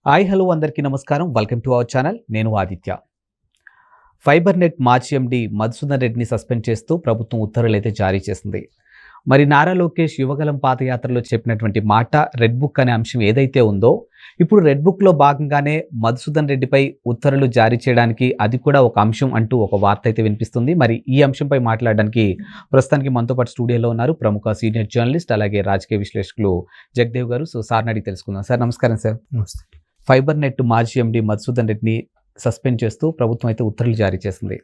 Hi hello అందరికీ నమస్కారం. Welcome to our channel. నేను ఆదిత్య. ఫైబర్ నెట్ మాజీ ఎండీ మధుసూదన్ రెడ్డిని సస్పెండ్ చేస్తూ ప్రభుత్వం ఉత్తర్వులైతే జారీ చేసింది. మరి నారా లోకేష్ యువగలం పాదయాత్రలో చెప్పినటువంటి మాట రెడ్ బుక్ అనే అంశం ఏదైతే ఉందో, ఇప్పుడు రెడ్ బుక్లో భాగంగానే మధుసూదన్ రెడ్డిపై ఉత్తర్వులు జారీ చేయడానికి అది కూడా ఒక అంశం అంటూ ఒక వార్త అయితే వినిపిస్తుంది. మరి ఈ అంశంపై మాట్లాడడానికి ప్రస్తుతానికి మనతో పాటు స్టూడియోలో ఉన్నారు ప్రముఖ సీనియర్ జర్నలిస్ట్ అలాగే రాజకీయ విశ్లేషకులు జగదేవ్ గారు. సో సార్ని అడిగి తెలుసుకుందాం. సార్ నమస్కారం సార్. నమస్తే. ఫైబర్ నెట్ మాజీ ఎండీ మధుసూదన్ రెడ్డిని సస్పెండ్ చేస్తూ ప్రభుత్వం అయితే ఉత్తర్వులు జారీ చేసింది.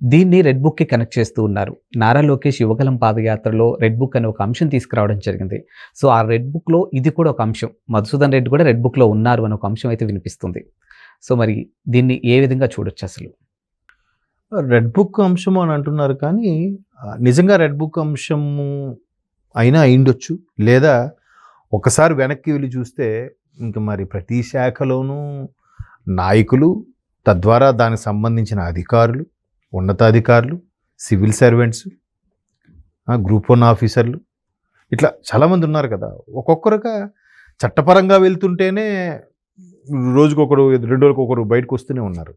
దీన్ని రెడ్ బుక్కి కనెక్ట్ చేస్తూ ఉన్నారు. నారా లోకేష్ యువగలం పాదయాత్రలో రెడ్ బుక్ అనే ఒక అంశం తీసుకురావడం జరిగింది. సో ఆ రెడ్ బుక్లో ఇది కూడా ఒక అంశం, మధుసూదన్ రెడ్డి కూడా రెడ్ బుక్లో ఉన్నారు అనే ఒక అంశం అయితే వినిపిస్తుంది. సో మరి దీన్ని ఏ విధంగా చూడొచ్చు అసలు? రెడ్ బుక్ అంశము అని అంటున్నారు, కానీ నిజంగా రెడ్ బుక్ అంశము అయినా అయిండొచ్చు, లేదా ఒకసారి వెనక్కి వెళ్ళి చూస్తే ఇంకా మరి ప్రతి శాఖలోనూ నాయకులు, తద్వారా దానికి సంబంధించిన అధికారులు, ఉన్నతాధికారులు, సివిల్ సర్వెంట్స్, గ్రూప్ 1 ఆఫీసర్లు, ఇట్లా చాలామంది ఉన్నారు కదా. ఒక్కొక్కరుగా చట్టపరంగా వెళ్తుంటేనే రోజుకొకరు 2 రోజుకొకరు బయటకు వస్తూనే ఉన్నారు.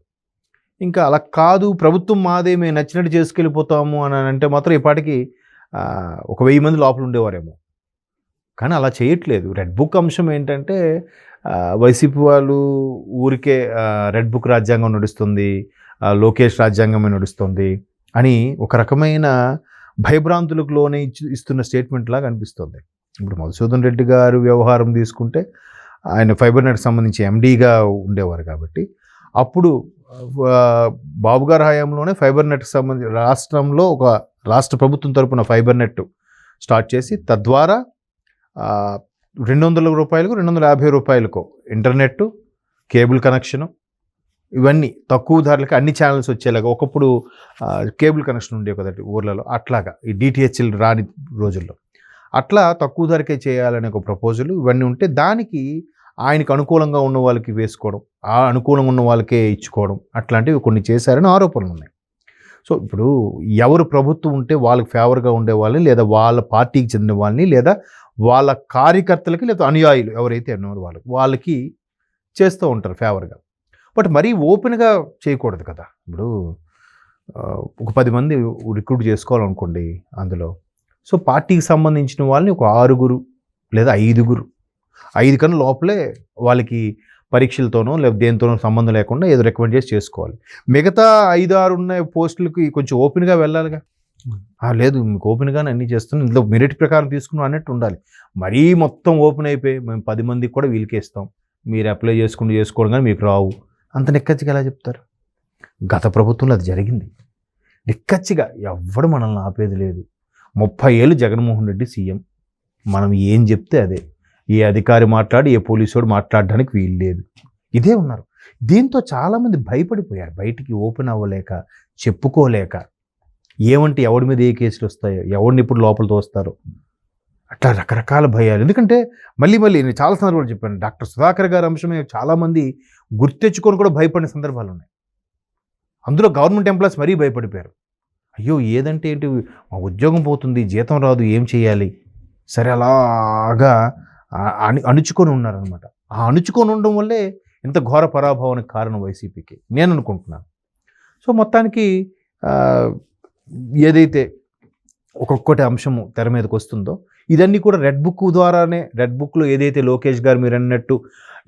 ఇంకా అలా కాదు, ప్రభుత్వం మాదే, మేము నచ్చినట్టు చేసుకెళ్ళిపోతాము అని అంటే మాత్రం ఇప్పటికీ ఒక 1000 మంది లోపల ఉండేవారేమో. కానీ అలా చేయట్లేదు. రెడ్ బుక్ అంశం ఏంటంటే వైసీపీ వాళ్ళు ఊరికే రెడ్ బుక్ రాజ్యాంగం నడుస్తుంది, లోకేష్ రాజ్యాంగమే నడుస్తుంది అని ఒక రకమైన భయభ్రాంతులకు లోనే ఇస్తున్న స్టేట్మెంట్ లాగా అనిపిస్తుంది. ఇప్పుడు మధుసూదన్ రెడ్డి గారు వ్యవహారం తీసుకుంటే ఆయన ఫైబర్ నెట్ సంబంధించి ఎండీగా ఉండేవారు కాబట్టి, అప్పుడు బాబు గారి హయాంలోనే ఫైబర్ నెట్కి సంబంధించి రాష్ట్రంలో ఒక రాష్ట్ర ప్రభుత్వం తరపున ఫైబర్ నెట్ స్టార్ట్ చేసి, తద్వారా 200 రూపాయలకు 250 రూపాయలకు ఇంటర్నెట్, కేబుల్ కనెక్షను, ఇవన్నీ తక్కువ ధరలకి అన్ని ఛానల్స్ వచ్చేలాగా. ఒకప్పుడు కేబుల్ కనెక్షన్ ఉండేవి కదండి ఊర్లలో, అట్లాగా ఈ డిటిహెచ్లు రాని రోజుల్లో అట్లా తక్కువ ధరకే చేయాలనే ఒక ప్రపోజల్, ఇవన్నీ ఉంటే దానికి ఆయనకు అనుకూలంగా ఉన్న వాళ్ళకి వేసుకోవడం, ఆ అనుకూలంగా ఉన్న వాళ్ళకే ఇచ్చుకోవడం, అట్లాంటివి కొన్ని చేశారని ఆరోపణలు ఉన్నాయి. సో ఇప్పుడు ఎవరు ప్రభుత్వం ఉంటే వాళ్ళకి ఫేవర్గా ఉండే వాళ్ళని, లేదా వాళ్ళ పార్టీకి చెందిన వాళ్ళని, లేదా వాళ్ళ కార్యకర్తలకి, లేదా అనుయాయులు ఎవరైతే ఉన్నారో వాళ్ళకి చేస్తూ ఉంటారు ఫేవర్గా. బట్ మరీ ఓపెన్గా చేయకూడదు కదా. ఇప్పుడు ఒక 10 మంది రిక్రూట్ చేసుకోవాలనుకోండి అందులో. సో పార్టీకి సంబంధించిన వాళ్ళని ఒక 6 లేదా 5 కన్నా లోపలే వాళ్ళకి పరీక్షలతోనో లేదా దేనితోనో సంబంధం లేకుండా ఏదో రికమెండ్ చేసుకోవాలి. మిగతా 5-6 ఉన్న పోస్టులకి కొంచెం ఓపెన్గా వెళ్ళాలిగా. లేదు మీకు ఓపెన్గానే అన్నీ చేస్తున్నాం, ఇందులో మెరిట్ ప్రకారం తీసుకున్నాం అన్నట్టు ఉండాలి. మరీ మొత్తం ఓపెన్ అయిపోయి మేము 10 మందికి కూడా వీళ్ళకి ఇస్తాం, మీరు అప్లై చేసుకోవడం కానీ మీకు రావు, అంత నిక్కచ్చిగా ఎలా చెప్తారు? గత ప్రభుత్వంలో అది జరిగింది. నిక్కచ్చిగా ఎవ్వడు మనల్ని ఆపేది లేదు. 30 ఏళ్ళు జగన్మోహన్ రెడ్డి సీఎం, మనం ఏం చెప్తే అదే. ఏ అధికారి మాట్లాడి ఏ పోలీసుడు మాట్లాడడానికి వీలు లేదు. ఇదే ఉన్నారు. దీంతో చాలామంది భయపడిపోయారు, బయటికి ఓపెన్ అవ్వలేక, చెప్పుకోలేక. ఏమంటే ఎవడి మీద ఏ కేసులు వస్తాయో, ఎవడిని ఇప్పుడు లోపల తోస్తారో, అట్లా రకరకాల భయాలు. ఎందుకంటే మళ్ళీ నేను చాలా సందర్భాలు చెప్పాను, డాక్టర్ సుధాకర్ గారి అంశమే చాలామంది గుర్తెచ్చుకొని కూడా భయపడిన సందర్భాలు ఉన్నాయి. అందులో గవర్నమెంట్ ఎంప్లాయీస్ మరీ భయపడిపోయారు. అయ్యో ఏదంటే ఏంటి, మా ఉద్యోగం పోతుంది, జీతం రాదు, ఏం చేయాలి? సరే అలాగా అణుచుకొని ఉన్నారనమాట. ఆ అణుచుకొని ఉండడం వల్లే ఇంత ఘోర పరాభవానికి కారణం వైసీపీకి నేను అనుకుంటున్నాను. సో మొత్తానికి ఏదైతే ఒక్కొక్కటి అంశము తెర మీదకి వస్తుందో, ఇదన్నీ కూడా రెడ్ బుక్ ద్వారానే, రెడ్ బుక్లో ఏదైతే లోకేష్ గారు మీరు అన్నట్టు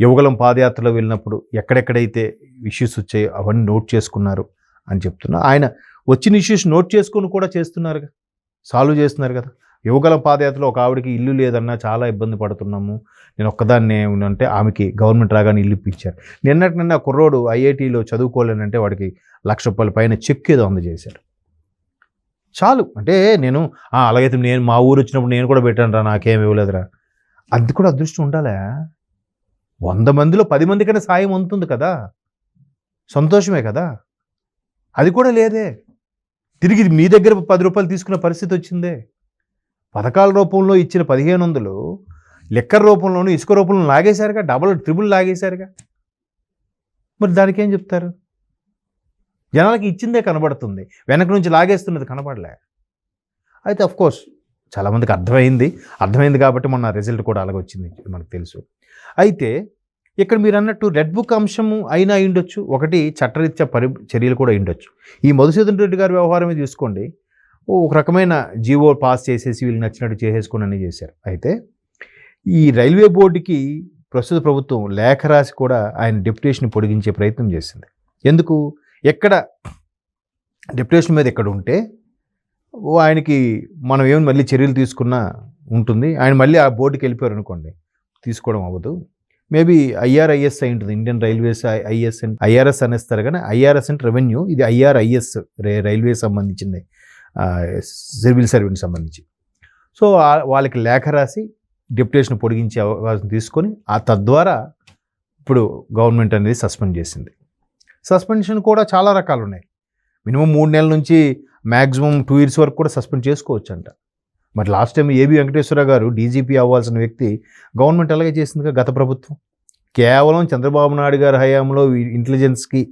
యువగలం పాదయాత్రలో వెళ్ళినప్పుడు ఎక్కడెక్కడైతే ఇష్యూస్ వచ్చాయో అవన్నీ నోట్ చేసుకున్నారు అని చెప్తున్నా. ఆయన వచ్చిన ఇష్యూస్ నోట్ చేసుకొని కూడా చేస్తున్నారు, సాల్వ్ చేస్తున్నారు కదా. యువగలం పాదయాత్రలో ఒక ఆవిడకి ఇల్లు లేదన్నా చాలా ఇబ్బంది పడుతున్నాము, నేను ఒక్కదాన్నే అంటే ఆమెకి గవర్నమెంట్ రాగానే ఇల్లు ఇప్పించారు. నిన్న కుర్రోడు ఐఐటీలో చదువుకోలేనంటే వాడికి ₹1,00,000 పైన చెక్ ఏదో అందజేశారు. చాలు. అంటే నేను అలాగైతే నేను మా ఊరు వచ్చినప్పుడు నేను కూడా పెట్టాను రా, నాకేం ఇవ్వలేదురా. అది కూడా అదృష్టం ఉండాలా? 100 మందిలో 10 మందికైనా సాయం అందుతుంది కదా, సంతోషమే కదా. అది కూడా లేదే. తిరిగి మీ దగ్గర ₹10 తీసుకునే పరిస్థితి వచ్చిందే. పథకాల రూపంలో ఇచ్చిన 1500 లెక్కర్ రూపంలోనూ ఇసుక రూపంలో లాగేశారుగా, డబుల్ ట్రిపుల్ లాగేశారుగా. మరి దానికి ఏం చెప్తారు? జనాలకి ఇచ్చిందే కనబడుతుంది, వెనక నుంచి లాగేస్తున్నది కనబడలే. అయితే అఫ్కోర్స్ చాలామందికి అర్థమైంది కాబట్టి మొన్న రిజల్ట్ కూడా అలాగ వచ్చింది మనకు తెలుసు. అయితే ఇక్కడ మీరు అన్నట్టు రెడ్ బుక్ అంశము అయినా అయిండొచ్చు, ఒకటి చట్టరీత్యా చర్యలు కూడా అయిండొచ్చు. ఈ మధుసూదన్ రెడ్డి గారి వ్యవహారమే చూసుకోండి, ఒక రకమైన జీవో పాస్ చేసేసి వీళ్ళు నచ్చినట్టు చేసేసుకుని అన్నీ చేశారు. అయితే ఈ రైల్వే బోర్డుకి ప్రస్తుత ప్రభుత్వం లేఖ రాసి కూడా ఆయన డెప్యుటేషన్ పొడిగించే ప్రయత్నం చేసింది. ఎందుకు? ఎక్కడ డెప్యుటేషన్ మీద ఎక్కడ ఉంటే ఆయనకి మనం ఏమి మళ్ళీ చర్యలు తీసుకున్నా ఉంటుంది, ఆయన మళ్ళీ ఆ బోర్డుకి వెళ్ళిపోయారు అనుకోండి, తీసుకోవడం అవ్వదు. మేబీ ఐఆర్ఐఎస్ అయి ఉంటుంది, Indian railways IS and IRS అనేస్తారు, కానీ ఐఆర్ఎస్ అంటే రెవెన్యూ, ఇది ఐఆర్ఐఎస్ రైల్వే సంబంధించింది, సివిల్ సర్వెంట్ సంబంధించి. సో వాళ్ళకి లేఖ రాసి డెప్యుటేషన్ పొడిగించే అవకాశం తీసుకొని తద్వారా ఇప్పుడు గవర్నమెంట్ అనేది సస్పెండ్ చేసింది. సస్పెన్షన్ కూడా చాలా రకాలు ఉన్నాయి. మినిమం 3 నెలల నుంచి మ్యాక్సిమం 2 years వరకు కూడా సస్పెండ్ చేసుకోవచ్చు అంట. మరి లాస్ట్ టైం ఏబి వెంకటేశ్వర గారు డీజీపీ అవ్వాల్సిన వ్యక్తి గవర్నమెంట్ అలాగే చేసిందిగా గత ప్రభుత్వం. కేవలం చంద్రబాబు నాయుడు గారి హయాంలో ఇంటెలిజెన్స్కి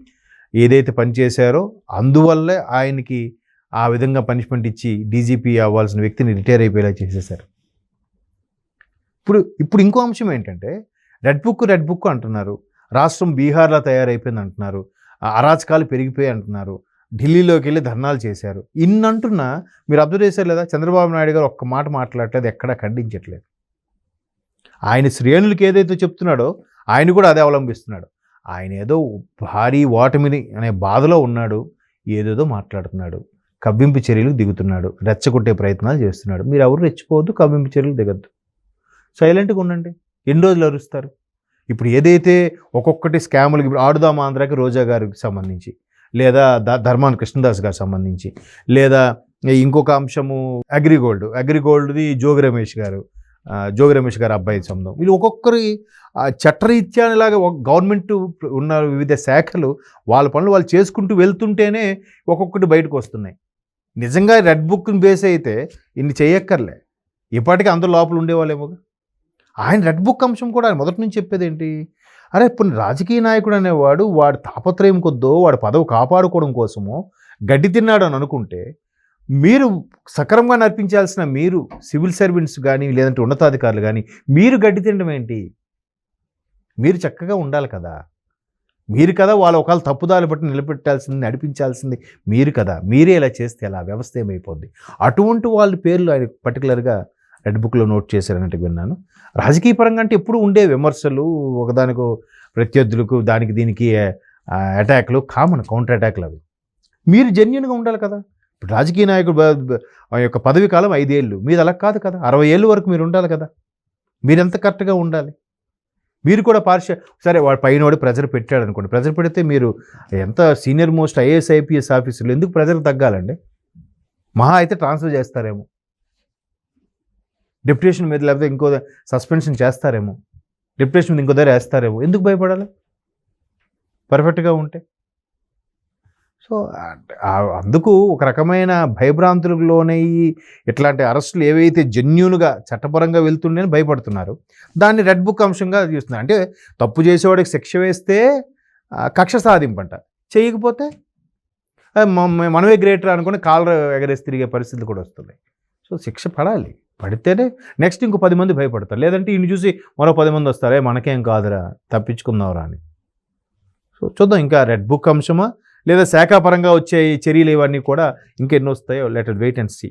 ఏదైతే పనిచేశారో అందువల్లే ఆయనకి ఆ విధంగా పనిష్మెంట్ ఇచ్చి డీజీపీ అవ్వాల్సిన వ్యక్తిని రిటైర్ అయిపోయేలా చేసేశారు. ఇప్పుడు ఇంకో అంశం ఏంటంటే రెడ్ బుక్ అంటున్నారు, రాష్ట్రం బీహార్లో తయారైపోయింది అంటున్నారు, అరాచకాలు పెరిగిపోయి అంటున్నారు, ఢిల్లీలోకి వెళ్ళి ధర్నాలు చేశారు. ఇన్నంటున్నా మీరు అబ్జర్వ్ చేశారు లేదా, చంద్రబాబు నాయుడు గారు ఒక్క మాట మాట్లాడలేదు, ఎక్కడా ఖండించట్లేదు. ఆయన శ్రేణులకి ఏదైతే చెప్తున్నాడో ఆయన కూడా అదే అవలంబిస్తున్నాడు. ఆయన ఏదో భారీ ఓటమిని అనే బాధలో ఉన్నాడు, ఏదేదో మాట్లాడుతున్నాడు, కవ్వింపు చర్యలు దిగుతున్నాడు, రెచ్చగొట్టే ప్రయత్నాలు చేస్తున్నాడు. మీరు ఎవరు రెచ్చిపోవద్దు, కవ్వింపు చర్యలు దిగద్దు, సైలెంట్గా ఉండండి. ఎన్ని రోజులు అరుస్తారు? ఇప్పుడు ఏదైతే ఒక్కొక్కటి స్కాములకి, ఆడుదాం ఆంధ్రాకి రోజా గారికి సంబంధించి, లేదా ధర్మాన కృష్ణదాస్ గారికి సంబంధించి, లేదా ఇంకొక అంశము అగ్రిగోల్డ్ది జోగి రమేష్ గారు అబ్బాయి సంబంధం, వీళ్ళు ఒక్కొక్కరి చట్టరీత్యా ఇలాగా గవర్నమెంట్ ఉన్న వివిధ శాఖలు వాళ్ళ పనులు వాళ్ళు చేసుకుంటూ వెళ్తుంటేనే ఒక్కొక్కటి బయటకు వస్తున్నాయి. నిజంగా రెడ్ బుక్ని బేస్ అయితే ఇన్ని చేయక్కర్లే, ఇప్పటికీ అందరూ లోపల ఉండేవాళ్ళేమో. ఆయన రెడ్ బుక్ అంశం కూడా ఆయన మొదటి నుంచి చెప్పేది ఏంటి, అరే ఇప్పుడు రాజకీయ నాయకుడు అనేవాడు వాడు తాపత్రయం కొద్దో వాడు పదవి కాపాడుకోవడం కోసమో గడ్డి తిన్నాడు అని అనుకుంటే, మీరు సక్రమంగా నడిపించాల్సిన మీరు సివిల్ సర్వెంట్స్ కానీ లేదంటే ఉన్నతాధికారులు కానీ మీరు గడ్డి తినడం ఏంటి? మీరు చక్కగా ఉండాలి కదా, మీరు కదా వాళ్ళు ఒకవేళ తప్పుదాలు బట్టి నిలబెట్టాల్సింది నడిపించాల్సింది మీరు కదా, మీరే ఇలా చేస్తే అలా వ్యవస్థ ఏమైపోద్ది. అటువంటి వాళ్ళ పేర్లు ఆయన పర్టికులర్గా రెడ్ బుక్లో నోట్ చేశారన్నట్టు విన్నాను. రాజకీయ పరంగా అంటే ఎప్పుడు ఉండే విమర్శలు, ఒకదానికో ప్రత్యర్థులకు దానికి దీనికి అటాక్లు కామన్, కౌంటర్ అటాక్లు అవి. మీరు జెన్యున్గా ఉండాలి కదా. ఇప్పుడు రాజకీయ నాయకుడు యొక్క పదవి కాలం 5 ఏళ్ళు, మీది అలా కాదు కదా, 60 ఏళ్ళ వరకు మీరు ఉండాలి కదా. మీరెంత కరెక్ట్గా ఉండాలి. మీరు కూడా సరే వాడు పైనోడు ప్రెజర్ పెట్టాడు అనుకోండి, ప్రెజర్ పెడితే మీరు ఎంత సీనియర్ మోస్ట్ ఐఏఎస్ ఐపీఎస్ ఆఫీసర్లు ఎందుకు ప్రెజర్ తగ్గాలండి? మహా అయితే ట్రాన్స్ఫర్ చేస్తారేమో, డెప్యుటేషన్ మీద, లేకపోతే ఇంకో సస్పెన్షన్ చేస్తారేమో, డెప్యుటేషన్ మీద ఇంకో దగ్గర వేస్తారేమో. ఎందుకు భయపడాలి పర్ఫెక్ట్గా ఉంటే? సో అందుకు ఒక రకమైన భయభ్రాంతులకు లోనయ్యి ఇట్లాంటి అరెస్టులు ఏవైతే జెన్యూన్గా చట్టపరంగా వెళ్తుండేని భయపడుతున్నారు, దాన్ని రెడ్ బుక్ అంశంగా చూస్తున్నారు. అంటే తప్పు చేసేవాడికి శిక్ష వేస్తే కక్ష సాధింపంట, చేయకపోతే మనమే గ్రేటర్ అనుకుని కాలర్ ఎగరేసి తిరిగే పరిస్థితులు కూడా వస్తున్నాయి. సో శిక్ష పడాలి, పడితేనే నెక్స్ట్ ఇంకో 10 మంది భయపడతారు. లేదంటే ఇన్ని చూసి మరో 10 మంది వస్తారే మనకేం కాదురా తప్పించుకుందాంరా అని. సో చూద్దాం, ఇంకా రెడ్ బుక్ అంశమా లేదా శాఖాపరంగా వచ్చే చర్యలు ఇవన్నీ కూడా ఇంకెన్ని వస్తాయో let us wait and see.